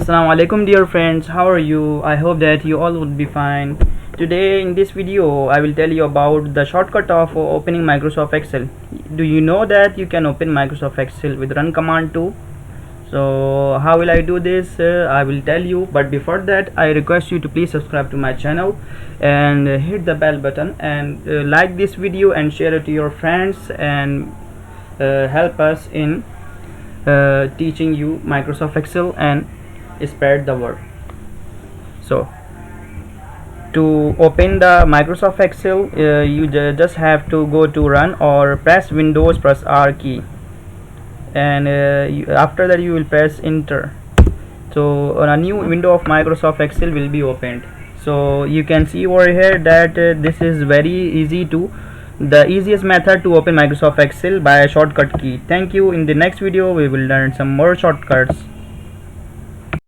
Assalamu alaikum dear friends, how are you? I hope that you all would be fine. Today in this video I will tell you about the shortcut of opening Microsoft Excel. Do you know that you can open Microsoft Excel with run command too? So how will I do this? I will tell you, but before that I request you to please subscribe to my channel and hit the bell button and like this video and share it to your friends and help us in teaching you Microsoft Excel and spread the word. So to open the Microsoft Excel, you just have to go to run or press Windows plus R key, and after that you will press enter. So a new window of Microsoft Excel will be opened. So you can see over here that this is very easy to the easiest method to open Microsoft Excel by a shortcut key. Thank you. In the next video we will learn some more shortcuts.